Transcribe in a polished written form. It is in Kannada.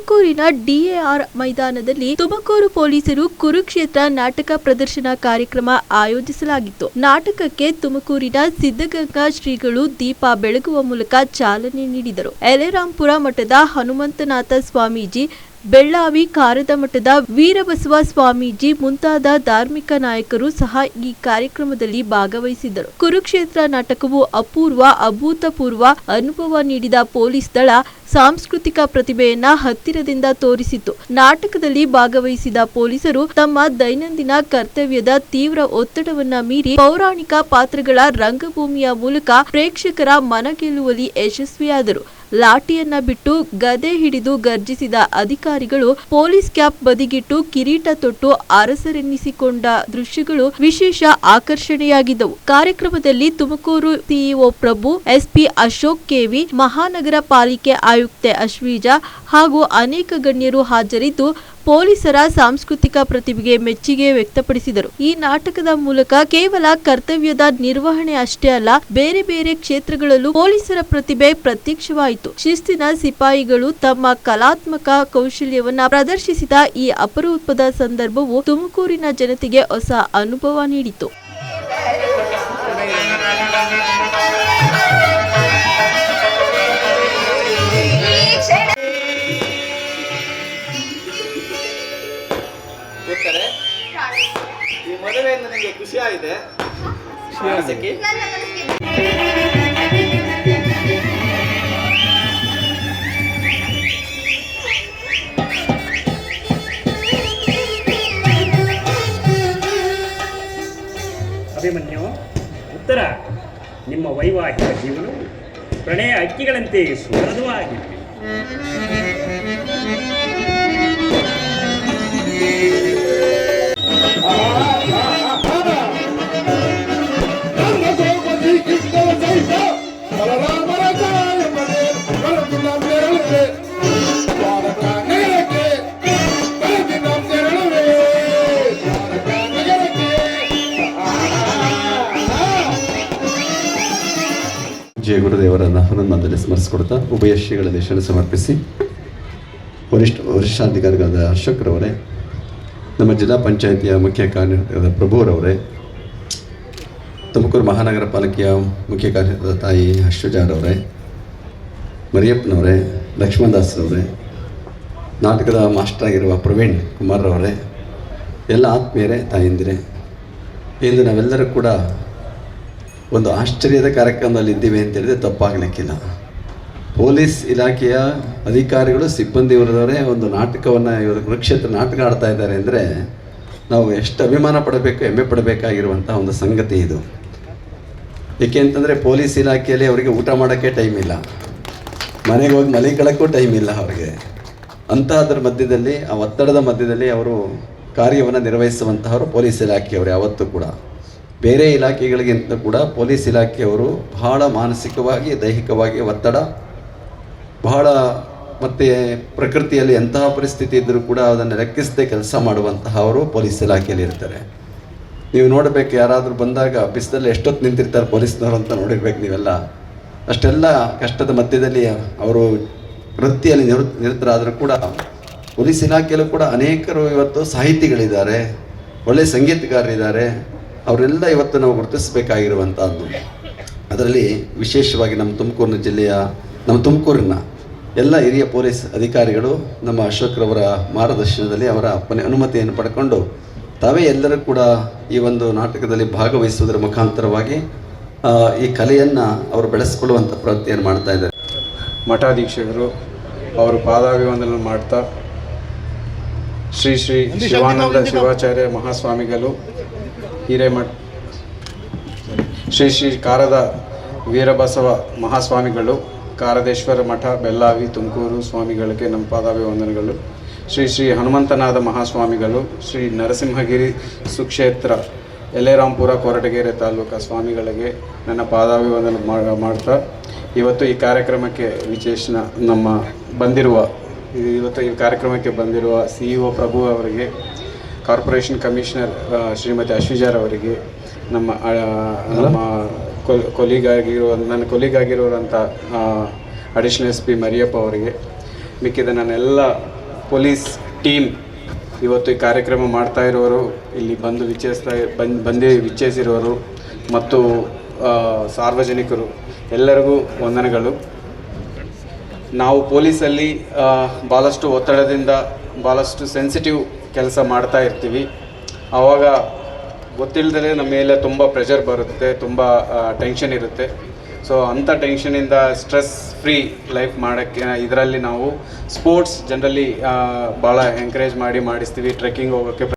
ತುಮಕೂರಿನ ಡಿಎಆರ್ ಮೈದಾನದಲ್ಲಿ ತುಮಕೂರು ಪೊಲೀಸರು ಕುರುಕ್ಷೇತ್ರ ನಾಟಕ ಪ್ರದರ್ಶನ ಕಾರ್ಯಕ್ರಮ ಆಯೋಜಿಸಲಾಗಿತ್ತು. ನಾಟಕಕ್ಕೆ ತುಮಕೂರಿನ ಸಿದ್ಧಗಂಗಾ ಶ್ರೀಗಳು ದೀಪ ಬೆಳಗುವ ಮೂಲಕ ಚಾಲನೆ ನೀಡಿದರು. ಎಲೆರಾಂಪುರ ಮಠದ ಹನುಮಂತನಾಥ ಸ್ವಾಮೀಜಿ, ಬೆಳ್ಳಾವಿ ಕಾರದ ಮಠದ ವೀರಬಸವ ಸ್ವಾಮೀಜಿ ಮುಂತಾದ ಧಾರ್ಮಿಕ ನಾಯಕರು ಸಹ ಈ ಕಾರ್ಯಕ್ರಮದಲ್ಲಿ ಭಾಗವಹಿಸಿದ್ದರು. ಕುರುಕ್ಷೇತ್ರ ನಾಟಕವು ಅಭೂತಪೂರ್ವ ಅನುಭವ ನೀಡಿದ ಪೊಲೀಸ್ ದಳ ಸಾಂಸ್ಕೃತಿಕ ಪ್ರತಿಭೆಯನ್ನ ಹತ್ತಿರದಿಂದ ತೋರಿಸಿತು. ನಾಟಕದಲ್ಲಿ ಭಾಗವಹಿಸಿದ ಪೊಲೀಸರು ತಮ್ಮ ದೈನಂದಿನ ಕರ್ತವ್ಯದ ತೀವ್ರ ಒತ್ತಡವನ್ನ ಮೀರಿ ಪೌರಾಣಿಕ ಪಾತ್ರಗಳ ರಂಗಭೂಮಿಯ ಮೂಲಕ ಪ್ರೇಕ್ಷಕರ ಮನಗೆಲ್ಲುವಲ್ಲಿ ಯಶಸ್ವಿಯಾದರು. ಲಾಠಿಯನ್ನ ಬಿಟ್ಟು ಗದೆ ಹಿಡಿದು ಗರ್ಜಿಸಿದ ಅಧಿಕಾರಿಗಳು ಪೊಲೀಸ್ ಕ್ಯಾಪ್ ಬದಿಗಿಟ್ಟು ಕಿರೀಟ ತೊಟ್ಟು ಅರಸರೆನ್ನಿಸಿಕೊಂಡ ದೃಶ್ಯಗಳು ವಿಶೇಷ ಆಕರ್ಷಣೆಯಾಗಿದ್ದವು. ಕಾರ್ಯಕ್ರಮದಲ್ಲಿ ತುಮಕೂರು ಸಿಇಒ ಪ್ರಭು, ಎಸ್ಪಿ ಅಶೋಕ್ ಕೆವಿ, ಮಹಾನಗರ ಪಾಲಿಕೆ ಆಯುಕ್ತೆ ಅಶ್ವೀಜಾ ಹಾಗೂ ಅನೇಕ ಗಣ್ಯರು ಹಾಜರಿದ್ದು ಪೊಲೀಸರ ಸಾಂಸ್ಕೃತಿಕ ಪ್ರತಿಭೆಗೆ ಮೆಚ್ಚುಗೆ ವ್ಯಕ್ತಪಡಿಸಿದರು. ಈ ನಾಟಕದ ಮೂಲಕ ಕೇವಲ ಕರ್ತವ್ಯದ ನಿರ್ವಹಣೆ ಅಷ್ಟೇ ಅಲ್ಲ, ಬೇರೆ ಬೇರೆ ಕ್ಷೇತ್ರಗಳಲ್ಲೂ ಪೊಲೀಸರ ಪ್ರತಿಭೆ ಪ್ರತ್ಯಕ್ಷವಾಯಿತು. ಶಿಸ್ತಿನ ಸಿಪಾಯಿಗಳು ತಮ್ಮ ಕಲಾತ್ಮಕ ಕೌಶಲ್ಯವನ್ನ ಪ್ರದರ್ಶಿಸಿದ ಈ ಅಪರೂಪದ ಸಂದರ್ಭವು ತುಮಕೂರಿನ ಜನತೆಗೆ ಹೊಸ ಅನುಭವ ನೀಡಿತು. ಈ ಮದುವೆಯಿಂದ ನನಗೆ ಖುಷಿ ಆಗಿದೆ. ಅಭಿಮನ್ಯು, ಉತ್ತರ ನಿಮ್ಮ ವೈವಾಹಿಕ ಜೀವನವು ಪ್ರಣಯ ಅಕ್ಕಿಗಳಂತೆ ಸುಮಧುರವಾಗಿತ್ತು. ಜಯ ಗುರುದೇವರನ್ನು ಹನುಮಂತದಲ್ಲಿ ಸ್ಮರಿಸಿಕೊಡ್ತಾ ಉಭಯ ಶ್ರೀಗಳ ದೇಶನ ಸಮರ್ಪಿಸಿ ವರಿಷ್ಠಾಧಿಕಾರಿಗಳಾದ ಅಶೋಕ್ರವರೇ, ನಮ್ಮ ಜಿಲ್ಲಾ ಪಂಚಾಯಿತಿಯ ಮುಖ್ಯ ಕಾರ್ಯದರ್ಶಿ ಪ್ರಭುರವರೇ, ತುಮಕೂರು ಮಹಾನಗರ ಪಾಲಿಕೆಯ ಮುಖ್ಯ ಕಾರ್ಯದರ್ಶಿ ತಾಯಿ ಅಶ್ವಜಾರವರೇ, ಮರಿಯಪ್ಪನವರೇ, ಲಕ್ಷ್ಮಣದಾಸ್ರವರೇ, ನಾಟಕದ ಮಾಸ್ಟರ್ ಆಗಿರುವ ಪ್ರವೀಣ್ ಕುಮಾರ್ರವರೇ, ಎಲ್ಲ ಆತ್ಮೀಯರೇ, ತಾಯಂದಿರೇ, ಇಂದು ನಾವೆಲ್ಲರೂ ಕೂಡ ಒಂದು ಆಶ್ಚರ್ಯದ ಕಾರ್ಯಕ್ರಮದಲ್ಲಿ ಇದ್ದೀವಿ ಅಂತ ಹೇಳಿದ್ರೆ ತಪ್ಪಾಗಲಿಕ್ಕಿಲ್ಲ. ಪೊಲೀಸ್ ಇಲಾಖೆಯ ಅಧಿಕಾರಿಗಳು, ಸಿಬ್ಬಂದಿ ವರ್ಗದವರೇ ಒಂದು ನಾಟಕವನ್ನು ಇವತ್ತು ಕುರುಕ್ಷೇತ್ರ ನಾಟಕ ಆಡ್ತಾ ಇದ್ದಾರೆ ಅಂದರೆ ನಾವು ಎಷ್ಟು ಅಭಿಮಾನ ಪಡಬೇಕು, ಹೆಮ್ಮೆ ಪಡಬೇಕಾಗಿರುವಂಥ ಒಂದು ಸಂಗತಿ ಇದು. ಏಕೆ ಅಂತಂದರೆ ಪೊಲೀಸ್ ಇಲಾಖೆಯಲ್ಲಿ ಅವರಿಗೆ ಊಟ ಮಾಡೋಕ್ಕೆ ಟೈಮ್ ಇಲ್ಲ, ಮನೆಗೆ ಹೋಗಿ ಮಲಿಕೊಳ್ಳೋಕ್ಕೂ ಟೈಮ್ ಇಲ್ಲ ಅವರಿಗೆ. ಅಂಥದ್ರ ಮಧ್ಯದಲ್ಲಿ, ಆ ಒತ್ತಡದ ಮಧ್ಯದಲ್ಲಿ ಅವರು ಕಾರ್ಯವನ್ನು ನಿರ್ವಹಿಸುವಂತಹವರು ಪೊಲೀಸ್ ಇಲಾಖೆಯವರು. ಯಾವತ್ತೂ ಕೂಡ ಬೇರೆ ಇಲಾಖೆಗಳಿಗಿಂತ ಕೂಡ ಪೊಲೀಸ್ ಇಲಾಖೆಯವರು ಬಹಳ ಮಾನಸಿಕವಾಗಿ, ದೈಹಿಕವಾಗಿ ಒತ್ತಡ ಬಹಳ, ಮತ್ತು ಪ್ರಕೃತಿಯಲ್ಲಿ ಎಂತಹ ಪರಿಸ್ಥಿತಿ ಇದ್ದರೂ ಕೂಡ ಅದನ್ನು ಲೆಕ್ಕಿಸದೆ ಕೆಲಸ ಮಾಡುವಂತಹ ಅವರು ಪೊಲೀಸ್ ಇಲಾಖೆಯಲ್ಲಿ ಇರ್ತಾರೆ. ನೀವು ನೋಡಬೇಕು, ಯಾರಾದರೂ ಬಂದಾಗ ಬಿಸಿಲಲ್ಲಿ ಎಷ್ಟೊತ್ತು ನಿಂತಿರ್ತಾರೆ ಪೊಲೀಸ್ನವರು ಅಂತ ನೋಡಿರ್ಬೇಕು ನೀವೆಲ್ಲ. ಅಷ್ಟೆಲ್ಲ ಕಷ್ಟದ ಮಧ್ಯದಲ್ಲಿ ಅವರು ವೃತ್ತಿಯಲ್ಲಿ ನಿರತರಾದರೂ ಕೂಡ ಪೊಲೀಸ್ ಇಲಾಖೆಯಲ್ಲೂ ಕೂಡ ಅನೇಕರು ಇವತ್ತು ಸಾಹಿತಿಗಳಿದ್ದಾರೆ, ಒಳ್ಳೆಯ ಸಂಗೀತಗಾರರಿದ್ದಾರೆ. ಅವರೆಲ್ಲ ಇವತ್ತು ನಾವು ಗುರುತಿಸಬೇಕಾಗಿರುವಂಥದ್ದು. ಅದರಲ್ಲಿ ವಿಶೇಷವಾಗಿ ನಮ್ಮ ತುಮಕೂರಿನ ಎಲ್ಲ ಹಿರಿಯ ಪೊಲೀಸ್ ಅಧಿಕಾರಿಗಳು ನಮ್ಮ ಅಶೋಕ್ರವರ ಮಾರ್ಗದರ್ಶನದಲ್ಲಿ ಅವರ ಅನುಮತಿಯನ್ನು ಪಡ್ಕೊಂಡು ತಾವೇ ಎಲ್ಲರೂ ಕೂಡ ಈ ಒಂದು ನಾಟಕದಲ್ಲಿ ಭಾಗವಹಿಸುವುದರ ಮುಖಾಂತರವಾಗಿ ಈ ಕಲೆಯನ್ನು ಅವರು ಬೆಳೆಸ್ಕೊಳ್ಳುವಂಥ ಪ್ರವೃತ್ತಿಯನ್ನು ಮಾಡ್ತಾ ಇದ್ದಾರೆ. ಮಠಾಧೀಶಕರು ಅವರು ಪಾದಾಭಿವಂದನೆ ಮಾಡ್ತಾ ಶ್ರೀ ಶ್ರೀ ಶಿವಾನಂದ ಶಿವಾಚಾರ್ಯ ಮಹಾಸ್ವಾಮಿಗಳು, ಹಿರೇಮಠ ಶ್ರೀ ಶ್ರೀ ಕಾರದ ವೀರಬಸವ ಮಹಾಸ್ವಾಮಿಗಳು, ಕಾರದೇಶ್ವರ ಮಠ ಬೆಳ್ಳಾವಿ ತುಮಕೂರು ಸ್ವಾಮಿಗಳಿಗೆ ನಮ್ಮ ಪಾದಾಭಿವಂದನೆಗಳು. ಶ್ರೀ ಶ್ರೀ ಹನುಮಂತನಾಥ ಮಹಾಸ್ವಾಮಿಗಳು, ಶ್ರೀ ನರಸಿಂಹಗಿರಿ ಸುಕ್ಷೇತ್ರ ಎಲೆರಾಂಪುರ ಕೊರಟಗೆರೆ ತಾಲೂಕಾ ಸ್ವಾಮಿಗಳಿಗೆ ನನ್ನ ಪಾದಾಭಿವಂದನೆ ಮಾಡ್ತಾ ಇವತ್ತು ಈ ಕಾರ್ಯಕ್ರಮಕ್ಕೆ ಇವತ್ತು ಈ ಕಾರ್ಯಕ್ರಮಕ್ಕೆ ಬಂದಿರುವ ಸಿಇಒ ಪ್ರಭು ಅವರಿಗೆ, ಕಾರ್ಪೊರೇಷನ್ ಕಮಿಷನರ್ ಶ್ರೀಮತಿ ಅಶ್ವಿಜಾರ್ ಅವರಿಗೆ, ನಮ್ಮ ಕೊಲೀಗ್ ಆಗಿರುವಂಥ ಅಡಿಷನಲ್ SP ಮರಿಯಪ್ಪ ಅವರಿಗೆ, ಮಿಕ್ಕಿದ ನನ್ನೆಲ್ಲ ಪೊಲೀಸ್ ಟೀಮ್, ಇವತ್ತು ಈ ಕಾರ್ಯಕ್ರಮ ಮಾಡ್ತಾ ಇರೋರು, ಇಲ್ಲಿ ಬಂದು ಬಂದು ವಿಚ್ಛೇಸಿರೋರು ಮತ್ತು ಸಾರ್ವಜನಿಕರು ಎಲ್ಲರಿಗೂ ವಂದನೆಗಳು. ನಾವು ಪೊಲೀಸಲ್ಲಿ ಭಾಳಷ್ಟು ಒತ್ತಡದಿಂದ ಭಾಳಷ್ಟು ಸೆನ್ಸಿಟಿವ್ ಕೆಲಸ ಮಾಡ್ತಾ ಇರ್ತೀವಿ. ಆವಾಗ ಗೊತ್ತಿಲ್ಲದೆ ನಮ್ಮ ಮೇಲೆ ತುಂಬ ಪ್ರೆಷರ್ ಬರುತ್ತೆ, ತುಂಬ ಟೆನ್ಷನ್ ಇರುತ್ತೆ. ಸೊ ಅಂಥ ಟೆನ್ಷನಿಂದ ಸ್ಟ್ರೆಸ್ ಫ್ರೀ ಲೈಫ್ ಮಾಡೋಕ್ಕೆ ಇದರಲ್ಲಿ ನಾವು ಸ್ಪೋರ್ಟ್ಸ್ ಜನರಲಿ ಭಾಳ ಎಂಕರೇಜ್ ಮಾಡಿಸ್ತೀವಿ. ಟ್ರೆಕ್ಕಿಂಗ್ ಹೋಗೋಕ್ಕೆ